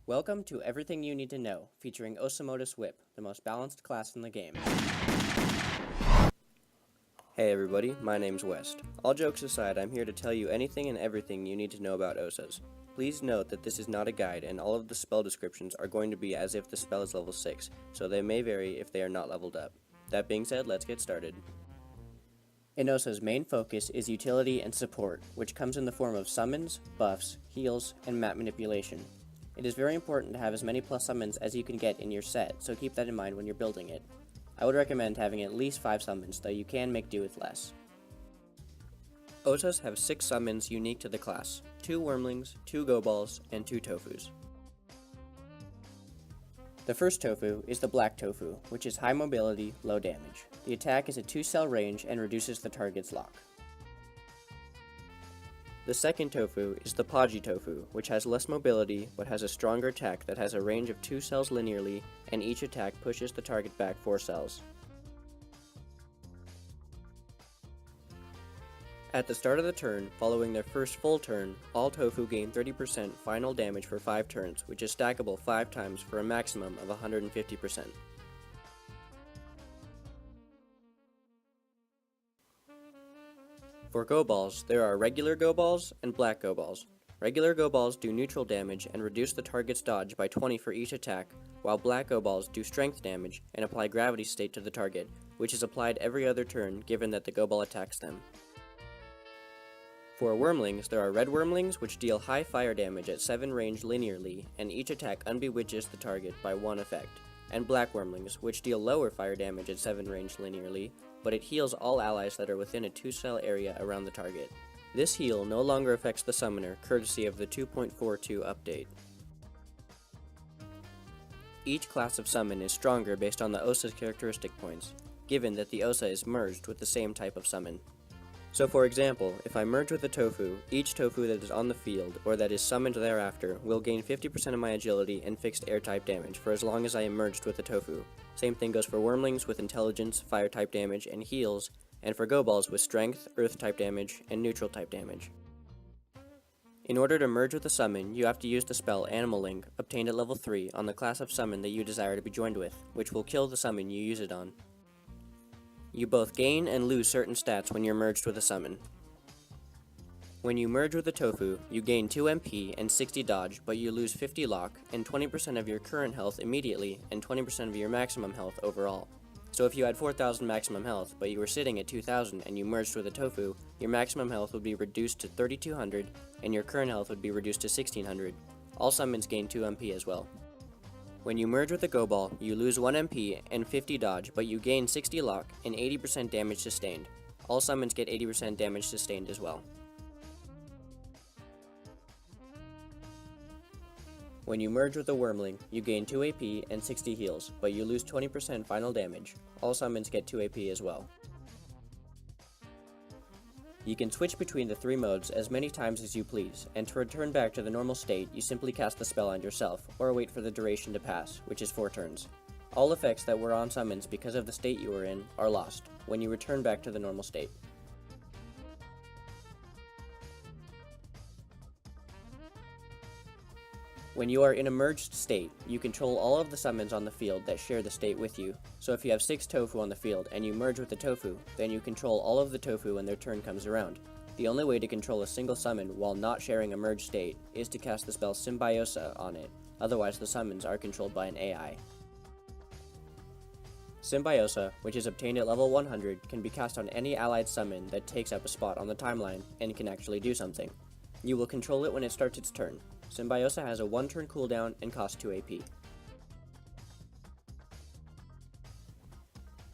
Welcome to Everything You Need to Know, featuring Osamodas Whip, the most balanced class in the game. Hey everybody, my name's West. All jokes aside, I'm here to tell you anything and everything you need to know about Osas. Please note that this is not a guide, and all of the spell descriptions are going to be as if the spell is level 6, so they may vary if they are not leveled up. That being said, let's get started. Osa's main focus is utility and support, which comes in the form of summons, buffs, heals, and map manipulation. It is very important to have as many plus summons as you can get in your set, so keep that in mind when you're building it. I would recommend having at least 5 summons, though you can make do with less. Osas have 6 summons unique to the class, 2 Wormlings, 2 Go-Balls, and 2 Tofus. The first Tofu is the Black Tofu, which is high mobility, low damage. The attack is a 2-cell range and reduces the target's lock. The second Tofu is the Podgy Tofu, which has less mobility but has a stronger attack that has a range of 2 cells linearly, and each attack pushes the target back 4 cells. At the start of the turn, following their first full turn, all Tofu gain 30% final damage for 5 turns, which is stackable 5 times for a maximum of 150%. For Go-Balls, there are regular Go-Balls and black Go-Balls. Regular Go-Balls do neutral damage and reduce the target's dodge by 20 for each attack, while black Go-Balls do strength damage and apply gravity state to the target, which is applied every other turn given that the Go-Ball attacks them. For Wormlings, there are red Wormlings, which deal high fire damage at 7 range linearly, and each attack unbewitches the target by 1 effect, and black Wormlings, which deal lower fire damage at 7 range linearly, but it heals all allies that are within a 2-cell area around the target. This heal no longer affects the summoner, courtesy of the 2.42 update. Each class of summon is stronger based on the Osa's characteristic points, given that the Osa is merged with the same type of summon. So for example, if I merge with a Tofu, each Tofu that is on the field, or that is summoned thereafter, will gain 50% of my agility and fixed air-type damage for as long as I am merged with a Tofu. Same thing goes for Wormlings with intelligence, fire-type damage, and heals, and for Go-Balls with strength, earth-type damage, and neutral-type damage. In order to merge with a summon, you have to use the spell Animal Link, obtained at level 3, on the class of summon that you desire to be joined with, which will kill the summon you use it on. You both gain and lose certain stats when you're merged with a summon. When you merge with a Tofu, you gain 2 MP and 60 dodge, but you lose 50 lock and 20% of your current health immediately and 20% of your maximum health overall. So if you had 4,000 maximum health, but you were sitting at 2,000 and you merged with a Tofu, your maximum health would be reduced to 3,200 and your current health would be reduced to 1,600. All summons gain 2 MP as well. When you merge with a Go-Ball, you lose 1 MP and 50 dodge, but you gain 60 lock and 80% damage sustained. All summons get 80% damage sustained as well. When you merge with a Wormling, you gain 2 AP and 60 heals, but you lose 20% final damage. All summons get 2 AP as well. You can switch between the 3 modes as many times as you please, and to return back to the normal state, you simply cast the spell on yourself, or wait for the duration to pass, which is 4 turns. All effects that were on summons because of the state you were in are lost, when you return back to the normal state. When you are in a merged state, you control all of the summons on the field that share the state with you. So if you have 6 Tofu on the field and you merge with the Tofu, then you control all of the Tofu when their turn comes around. The only way to control a single summon while not sharing a merged state is to cast the spell Symbiosa on it, otherwise the summons are controlled by an AI. Symbiosa, which is obtained at level 100, can be cast on any allied summon that takes up a spot on the timeline and can actually do something. You will control it when it starts its turn. Symbiosa has a 1-turn cooldown and costs 2 AP.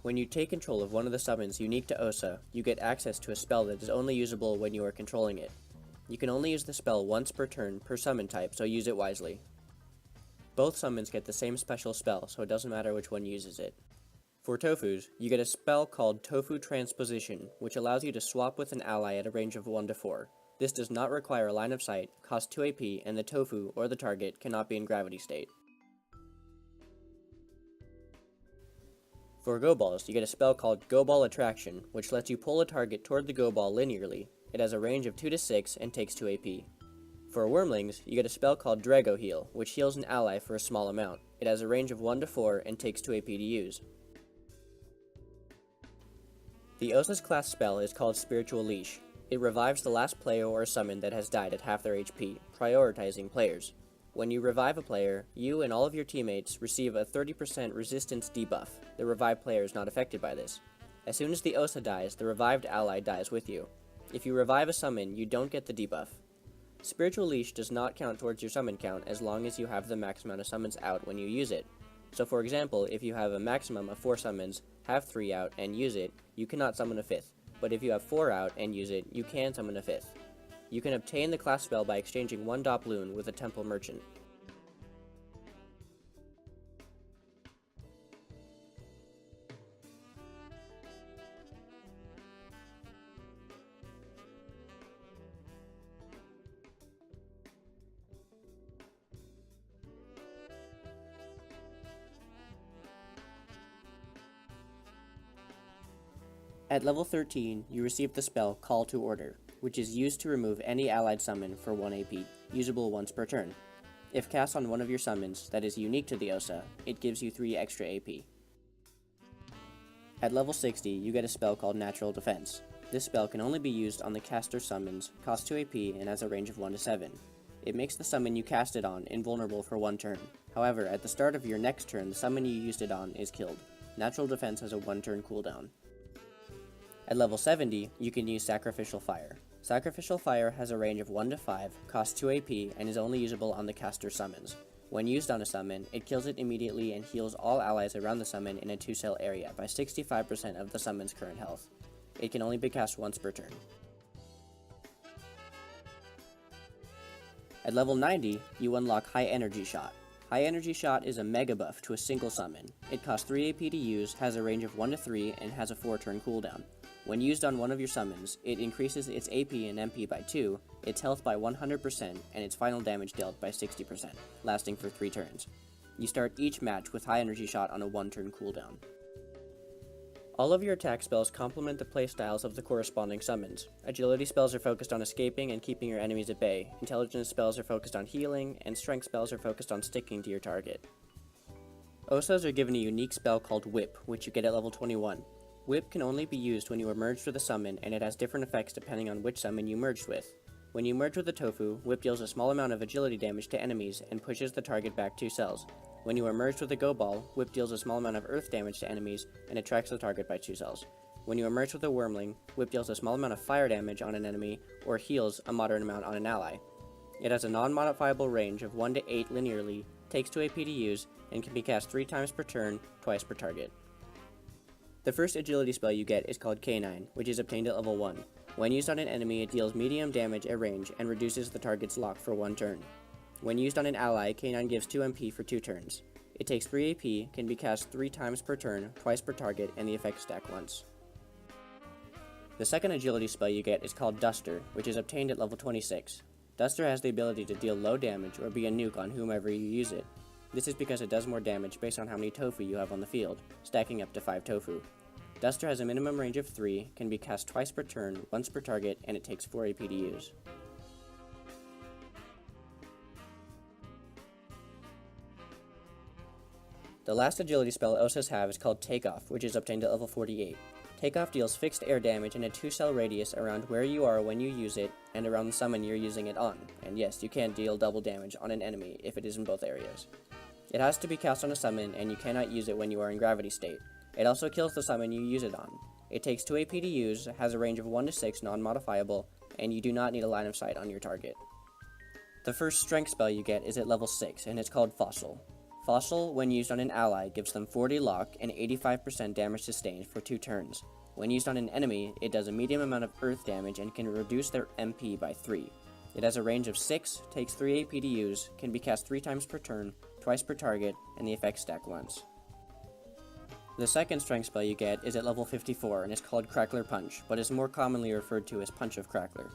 When you take control of one of the summons unique to Osa, you get access to a spell that is only usable when you are controlling it. You can only use the spell once per turn per summon type, so use it wisely. Both summons get the same special spell, so it doesn't matter which one uses it. For Tofus, you get a spell called Tofu Transposition, which allows you to swap with an ally at a range of 1 to 4. This does not require a line of sight, costs 2 AP, and the Tofu, or the target, cannot be in gravity state. For Go-Balls, you get a spell called Go-Ball Attraction, which lets you pull a target toward the Go-Ball linearly. It has a range of 2 to 6 and takes 2 AP. For Wormlings, you get a spell called Drago Heal, which heals an ally for a small amount. It has a range of 1 to 4 and takes 2 AP to use. The Osa's class spell is called Spiritual Leash. It revives the last player or summon that has died at half their HP, prioritizing players. When you revive a player, you and all of your teammates receive a 30% resistance debuff. The revived player is not affected by this. As soon as the Osa dies, the revived ally dies with you. If you revive a summon, you don't get the debuff. Spiritual Leash does not count towards your summon count as long as you have the max amount of summons out when you use it. So for example, if you have a maximum of 4 summons, have 3 out, and use it, you cannot summon a 5th. But if you have 4 out and use it, you can summon a 5th. You can obtain the class spell by exchanging 1 doubloon with a temple merchant. At level 13, you receive the spell Call to Order, which is used to remove any allied summon for 1 AP, usable once per turn. If cast on one of your summons that is unique to the Osa, it gives you 3 extra AP. At level 60, you get a spell called Natural Defense. This spell can only be used on the caster summons, costs 2 AP, and has a range of 1 to 7. It makes the summon you cast it on invulnerable for 1 turn. However, at the start of your next turn, the summon you used it on is killed. Natural Defense has a 1 turn cooldown. At level 70, you can use Sacrificial Fire. Sacrificial Fire has a range of 1 to 5, costs 2 AP, and is only usable on the caster summons. When used on a summon, it kills it immediately and heals all allies around the summon in a 2-cell area by 65% of the summon's current health. It can only be cast once per turn. At level 90, you unlock High Energy Shot. High Energy Shot is a mega buff to a single summon. It costs 3 AP to use, has a range of 1 to 3, and has a 4-turn cooldown. When used on one of your summons, it increases its AP and MP by 2, its health by 100%, and its final damage dealt by 60%, lasting for 3 turns. You start each match with High Energy Shot on a 1-turn cooldown. All of your attack spells complement the playstyles of the corresponding summons. Agility spells are focused on escaping and keeping your enemies at bay, intelligence spells are focused on healing, and strength spells are focused on sticking to your target. Osas are given a unique spell called Whip, which you get at level 21. Whip can only be used when you are merged with a summon, and it has different effects depending on which summon you merged with. When you merge with a Tofu, Whip deals a small amount of agility damage to enemies and pushes the target back 2 cells. When you are merged with a Go Ball, Whip deals a small amount of earth damage to enemies and attracts the target by 2 cells. When you are merged with a Wormling, Whip deals a small amount of fire damage on an enemy or heals a moderate amount on an ally. It has a non-modifiable range of 1 to 8 linearly, takes 2 AP to use, and can be cast 3 times per turn, twice per target. The first agility spell you get is called K9, which is obtained at level 1. When used on an enemy, it deals medium damage at range and reduces the target's lock for 1 turn. When used on an ally, K9 gives 2 MP for 2 turns. It takes 3 AP, can be cast 3 times per turn, twice per target, and the effects stack once. The second agility spell you get is called Duster, which is obtained at level 26. Duster has the ability to deal low damage or be a nuke on whomever you use it. This is because it does more damage based on how many tofu you have on the field, stacking up to 5 tofu. Duster has a minimum range of 3, can be cast twice per turn, once per target, and it takes 4 AP to use. The last agility spell Osas have is called Takeoff, which is obtained at level 48. Takeoff deals fixed air damage in a 2-cell radius around where you are when you use it, and around the summon you're using it on. And yes, you can deal double damage on an enemy if it is in both areas. It has to be cast on a summon, and you cannot use it when you are in gravity state. It also kills the summon you use it on. It takes 2 AP to use, has a range of 1 to 6 non-modifiable, and you do not need a line of sight on your target. The first strength spell you get is at level 6, and it's called Fossil. Fossil, when used on an ally, gives them 40 lock and 85% damage sustained for 2 turns. When used on an enemy, it does a medium amount of earth damage and can reduce their MP by 3. It has a range of 6, takes 3 AP to use, can be cast 3 times per turn, twice per target, and the effects stack once. The second strength spell you get is at level 54 and is called Crackler Punch, but is more commonly referred to as Punch of Crackler.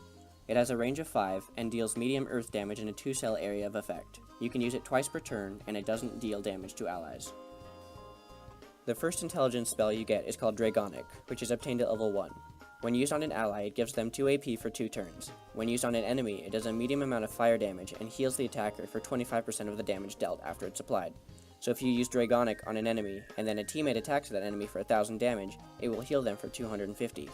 It has a range of 5 and deals medium earth damage in a 2-cell area of effect. You can use it twice per turn, and it doesn't deal damage to allies. The first intelligence spell you get is called Dragonic, which is obtained at level 1. When used on an ally, it gives them 2 AP for 2 turns. When used on an enemy, it does a medium amount of fire damage and heals the attacker for 25% of the damage dealt after it's applied. So if you use Dragonic on an enemy, and then a teammate attacks that enemy for 1000 damage, it will heal them for 250.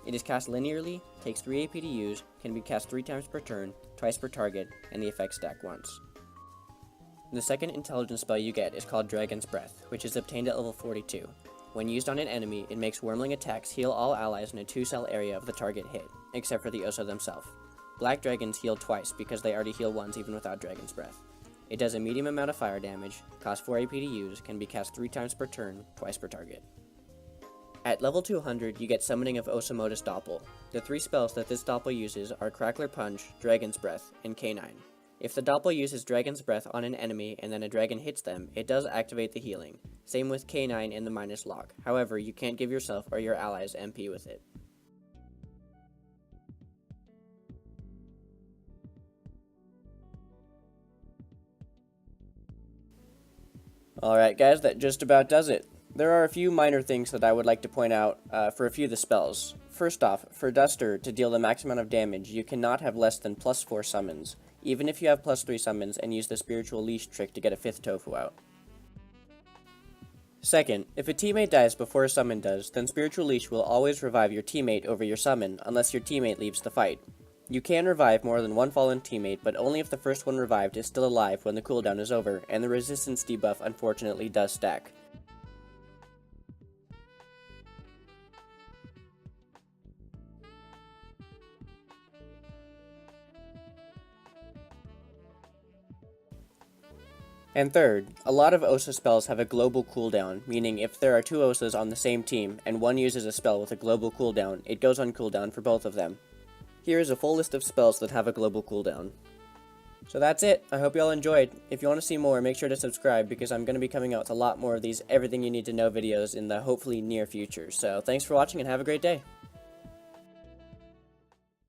It is cast linearly, takes 3 AP to use, can be cast 3 times per turn, twice per target, and the effects stack once. The second intelligence spell you get is called Dragon's Breath, which is obtained at level 42. When used on an enemy, it makes Wormling attacks heal all allies in a 2-cell area of the target hit, except for the Osa themselves. Black dragons heal twice because they already heal once even without Dragon's Breath. It does a medium amount of fire damage, costs 4 AP to use, can be cast 3 times per turn, twice per target. At level 200, you get Summoning of Osamodas Doppel. The 3 spells that this Doppel uses are Crackler Punch, Dragon's Breath, and K9. If the Doppel uses Dragon's Breath on an enemy and then a dragon hits them, it does activate the healing. Same with K9 and the minus lock. However, you can't give yourself or your allies MP with it. Alright guys, that just about does it. There are a few minor things that I would like to point out for a few of the spells. First off, for Duster to deal the max amount of damage, you cannot have less than +4 summons, even if you have +3 summons and use the Spiritual Leash trick to get a 5th Tofu out. Second, if a teammate dies before a summon does, then Spiritual Leash will always revive your teammate over your summon, unless your teammate leaves the fight. You can revive more than one fallen teammate, but only if the first one revived is still alive when the cooldown is over, and the resistance debuff unfortunately does stack. And third, a lot of Osa spells have a global cooldown, meaning if there are 2 Osas on the same team, and one uses a spell with a global cooldown, it goes on cooldown for both of them. Here is a full list of spells that have a global cooldown. So that's it. I hope you all enjoyed. If you want to see more, make sure to subscribe because I'm going to be coming out with a lot more of these everything you need to know videos in the hopefully near future. So thanks for watching and have a great day.